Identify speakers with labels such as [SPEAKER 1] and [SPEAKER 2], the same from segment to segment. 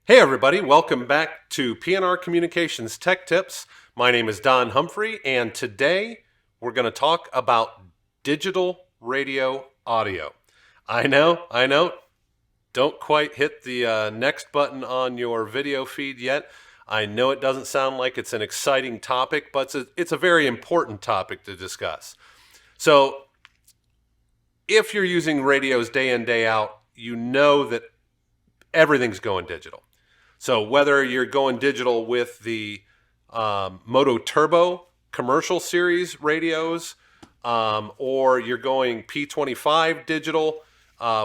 [SPEAKER 1] Hey everybody, welcome back to PNR Communications Tech Tips. My name is Don Humphrey, and today we're going to talk about digital radio audio. I know, don't quite hit the next button on your video feed yet. I know it doesn't sound like it's an exciting topic, but it's a very important topic to discuss. So, if you're using radios day in, day out, you know that everything's going digital. So whether you're going digital with the Moto Turbo commercial series radios, or you're going P25 digital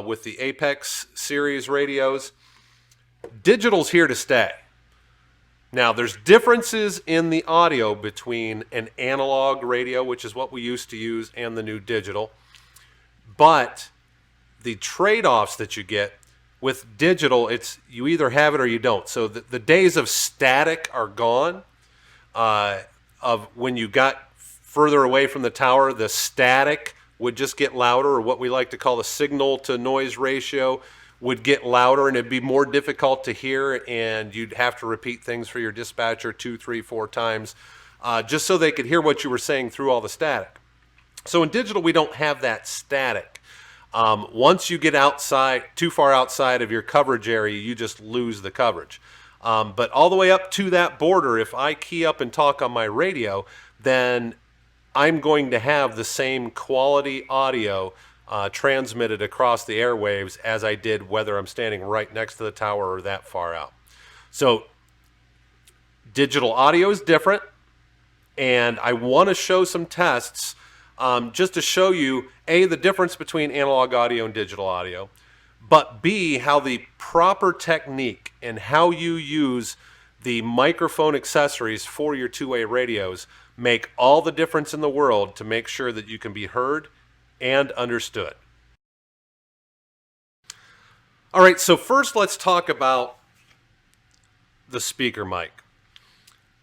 [SPEAKER 1] with the Apex series radios, digital's here to stay. Now, there's differences in the audio between an analog radio, which is what we used to use, and the new digital. But the trade-offs that you get with digital, it's you either have it or you don't. So the days of static are gone. Of when you got further away from the tower, the static would just get louder, or what we like to call the signal to noise ratio would get louder, and it'd be more difficult to hear, and you'd have to repeat things for your dispatcher 2, 3, 4 times just so they could hear what you were saying through all the static. So in digital, we don't have that static. Once you get outside, too far outside of your coverage area, you just lose the coverage. But all the way up to that border, if I key up and talk on my radio, then I'm going to have the same quality audio transmitted across the airwaves as I did whether I'm standing right next to the tower or that far out. So digital audio is different, and I want to show some tests just to show you, A, the difference between analog audio and digital audio, but B, how the proper technique and how you use the microphone accessories for your two-way radios make all the difference in the world to make sure that you can be heard and understood. All right, so first let's talk about the speaker mic.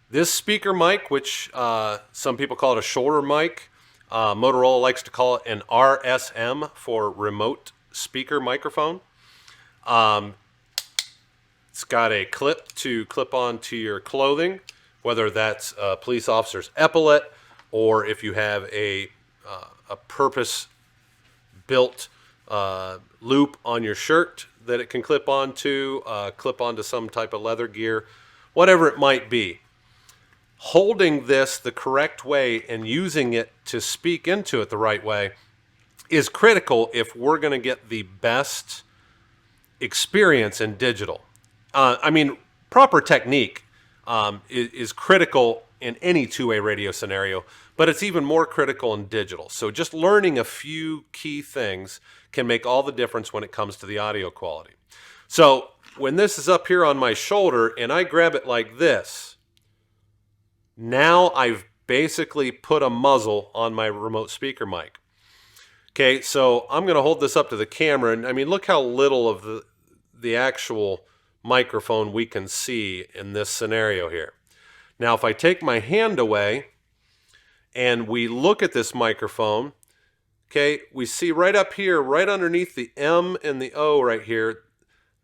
[SPEAKER 1] This speaker mic, which some people call it a shoulder mic, Motorola likes to call it an RSM for remote speaker microphone. It's got a clip to clip onto your clothing, whether that's a police officer's epaulet or if you have a purpose-built loop on your shirt that it can clip onto some type of leather gear, whatever it might be. Holding this the correct way and using it to speak into it the right way is critical if we're going to get the best experience in digital. Proper technique is critical in any two-way radio scenario, but it's even more critical in digital. So just learning a few key things can make all the difference when it comes to the audio quality. So when this is up here on my shoulder and I grab it like this, now I've basically put a muzzle on my remote speaker mic. Okay, so I'm going to hold this up to the camera, and look how little of the actual microphone we can see in this scenario here. Now, if I take my hand away and we look at this microphone, okay, we see right up here, right underneath the M and the O right here,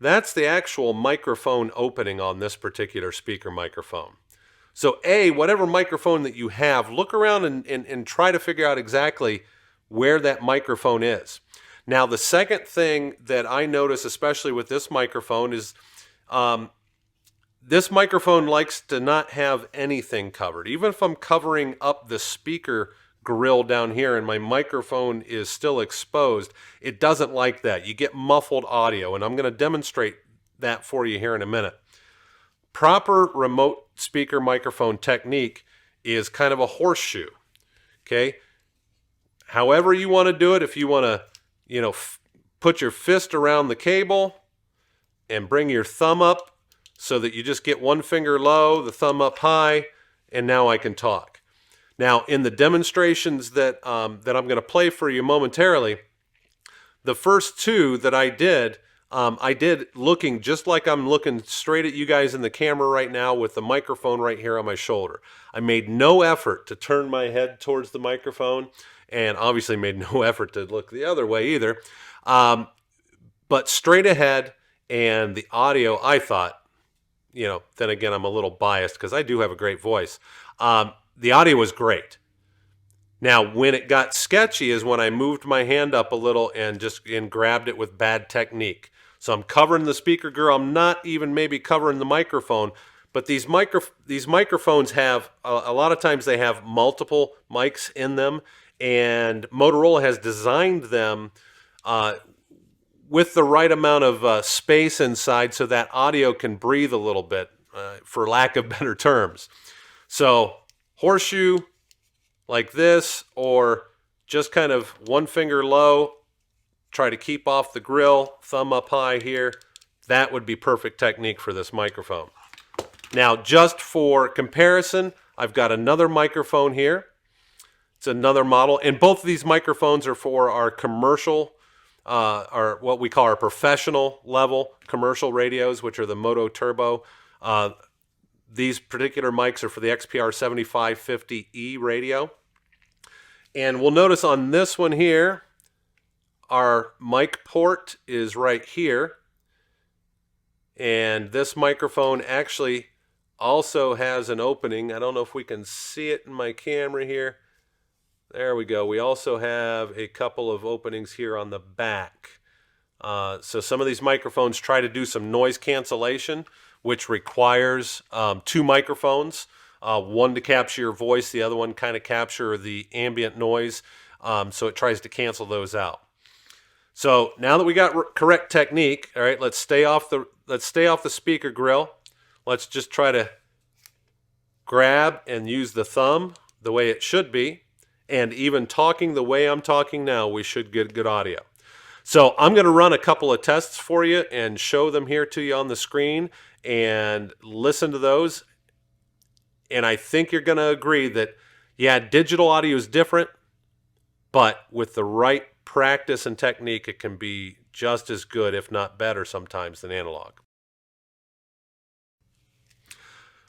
[SPEAKER 1] that's the actual microphone opening on this particular speaker microphone. So A, whatever microphone that you have, look around and try to figure out exactly where that microphone is. Now, the second thing that I notice, especially with this microphone, is this microphone likes to not have anything covered. Even if I'm covering up the speaker grill down here and my microphone is still exposed, it doesn't like that. You get muffled audio, and I'm going to demonstrate that for you here in a minute. Proper remote speaker microphone technique is kind of a horseshoe, okay? However you want to do it, if you want to, put your fist around the cable and bring your thumb up so that you just get one finger low, the thumb up high, and now I can talk. Now, in the demonstrations that I'm going to play for you momentarily, the first two that I did looking just like I'm looking straight at you guys in the camera right now with the microphone right here on my shoulder. I made no effort to turn my head towards the microphone, and obviously made no effort to look the other way either. But straight ahead, and the audio, I thought, then again, I'm a little biased because I do have a great voice. The audio was great. Now, when it got sketchy is when I moved my hand up a little and grabbed it with bad technique. So I'm covering the speaker grill. I'm not even maybe covering the microphone, but these microphones have a lot of times they have multiple mics in them, and Motorola has designed them with the right amount of space inside so that audio can breathe a little bit, for lack of better terms. So horseshoe like this, or just kind of one finger low, try to keep off the grill, thumb up high here. That would be perfect technique for this microphone. Now, just for comparison, I've got another microphone here. It's another model, and both of these microphones are for our commercial, or what we call our professional level commercial radios, which are the Moto Turbo. These particular mics are for the XPR 7550E radio. And we'll notice on this one here, our mic port is right here. And this microphone actually also has an opening. I don't know if we can see it in my camera here. There we go. We also have a couple of openings here on the back. So some of these microphones try to do some noise cancellation, which requires two microphones, one to capture your voice, the other one kind of capture the ambient noise. So it tries to cancel those out. So now that we got correct technique, all right, let's stay off the speaker grill. Let's just try to grab and use the thumb the way it should be. And even talking the way I'm talking now, we should get good audio. So I'm going to run a couple of tests for you and show them here to you on the screen and listen to those. And I think you're going to agree that, yeah, digital audio is different, but with the right practice and technique, it can be just as good, if not better sometimes, than analog.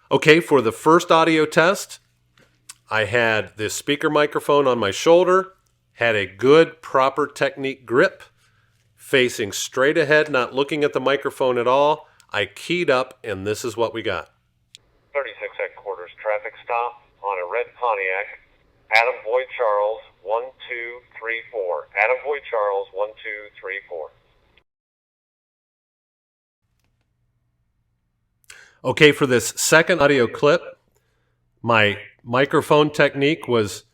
[SPEAKER 1] Okay, for the first audio test, I had this speaker microphone on my shoulder, had a good, proper technique grip, facing straight ahead, not looking at the microphone at all. I keyed up, and this is what we got.
[SPEAKER 2] 36 headquarters, traffic stop on a red Pontiac. Adam Boyd Charles, 1234. Adam Boyd Charles, 1234.
[SPEAKER 1] Okay, for this second audio clip, my microphone technique was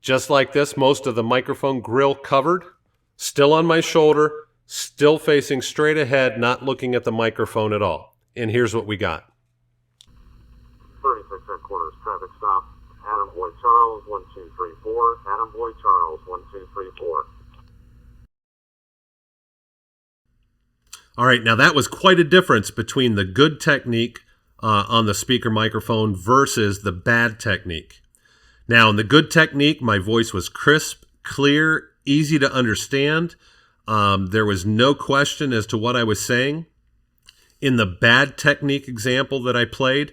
[SPEAKER 1] just like this. Most of the microphone grill covered, still on my shoulder, still facing straight ahead, not looking at the microphone at all. And here's what we got.
[SPEAKER 2] 36 headquarters, traffic stop. Adam Boyd Charles, 1234. Adam Boyd Charles, 1234.
[SPEAKER 1] All right, now that was quite a difference between the good technique on the speaker microphone versus the bad technique. Now, in the good technique, my voice was crisp, clear, easy to understand. There was no question as to what I was saying. In the bad technique example that I played,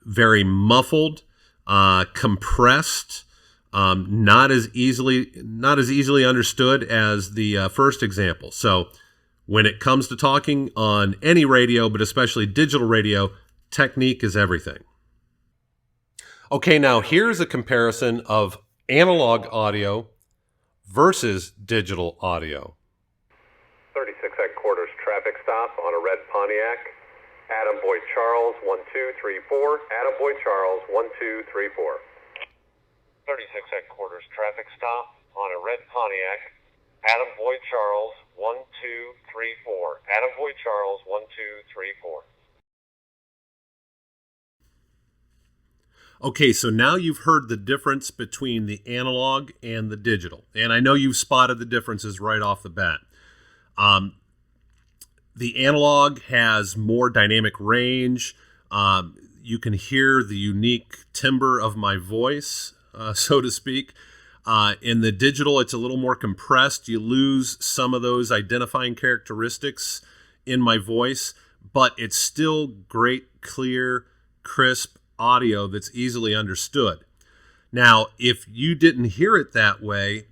[SPEAKER 1] very muffled, compressed, not as easily understood as the first example. So when it comes to talking on any radio, but especially digital radio, technique is everything. Okay, now here's a comparison of analog audio versus digital audio.
[SPEAKER 2] 36 headquarters, traffic stop on a red Pontiac. Adam Boyd Charles, 1234. Adam Boyd Charles, 1234. 36 headquarters, traffic stop on a red Pontiac. Adam Boyd Charles, 1234. Adam Boyd Charles, 1234.
[SPEAKER 1] Okay, so now you've heard the difference between the analog and the digital. And I know you've spotted the differences right off the bat. The analog has more dynamic range. You can hear the unique timbre of my voice, so to speak. In the digital, it's a little more compressed. You lose some of those identifying characteristics in my voice, but it's still great, clear, crisp audio that's easily understood. Now, if you didn't hear it that way,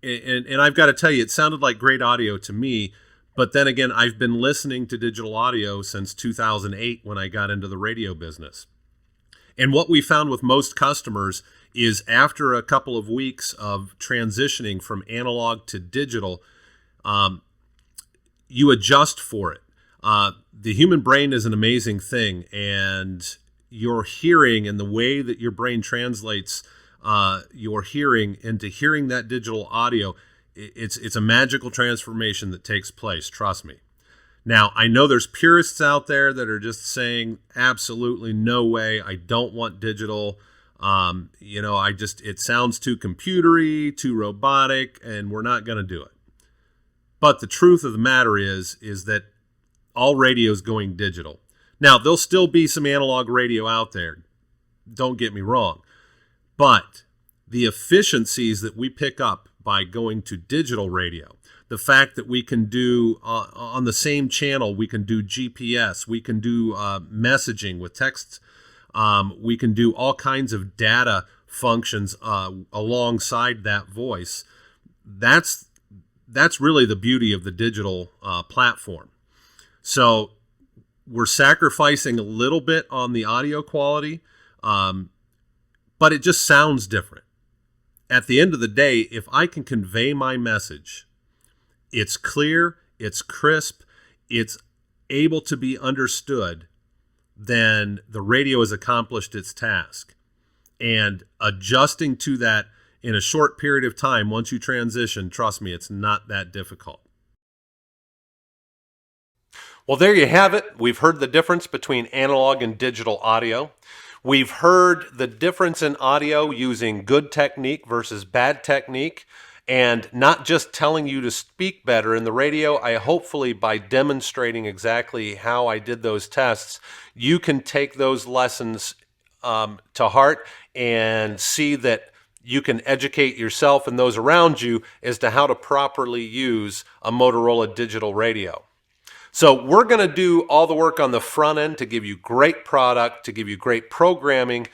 [SPEAKER 1] and I've got to tell you, it sounded like great audio to me, But then again, I've been listening to digital audio since 2008 when I got into the radio business. And what we found with most customers is after a couple of weeks of transitioning from analog to digital, you adjust for it. The human brain is an amazing thing, and your hearing and the way that your brain translates your hearing into hearing that digital audio, it's a magical transformation that takes place, trust me. Now, I know there's purists out there that are just saying, absolutely no way, I don't want digital. It sounds too computery, too robotic, and we're not going to do it. But the truth of the matter is that all radio is going digital. Now, there'll still be some analog radio out there. Don't get me wrong. But the efficiencies that we pick up by going to digital radio, the fact that we can do on the same channel, we can do GPS, we can do messaging with texts, we can do all kinds of data functions alongside that voice. That's really the beauty of the digital platform. So we're sacrificing a little bit on the audio quality, but it just sounds different. At the end of the day, if I can convey my message, it's clear, it's crisp, it's able to be understood, then the radio has accomplished its task. And adjusting to that in a short period of time, once you transition, trust me, it's not that difficult. Well, there you have it. We've heard the difference between analog and digital audio. We've heard the difference in audio using good technique versus bad technique, and not just telling you to speak better in the radio. I hopefully, by demonstrating exactly how I did those tests, you can take those lessons to heart and see that you can educate yourself and those around you as to how to properly use a Motorola digital radio. So we're going to do all the work on the front end to give you great product, to give you great programming,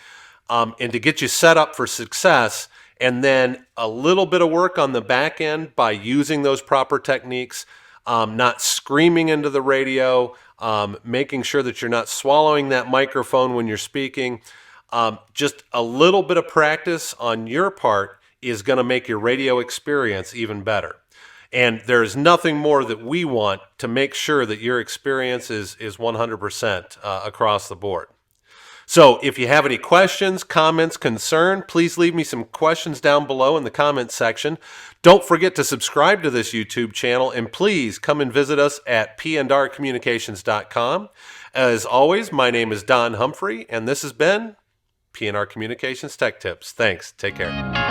[SPEAKER 1] and to get you set up for success. And then a little bit of work on the back end by using those proper techniques, not screaming into the radio, making sure that you're not swallowing that microphone when you're speaking. Just a little bit of practice on your part is going to make your radio experience even better. And there's nothing more that we want to make sure that your experience is 100% across the board. So if you have any questions, comments, concern, please leave me some questions down below in the comments section. Don't forget to subscribe to this YouTube channel, and please come and visit us at pnrcommunications.com. As always, my name is Don Humphrey, and this has been PNR Communications Tech Tips. Thanks. Take care.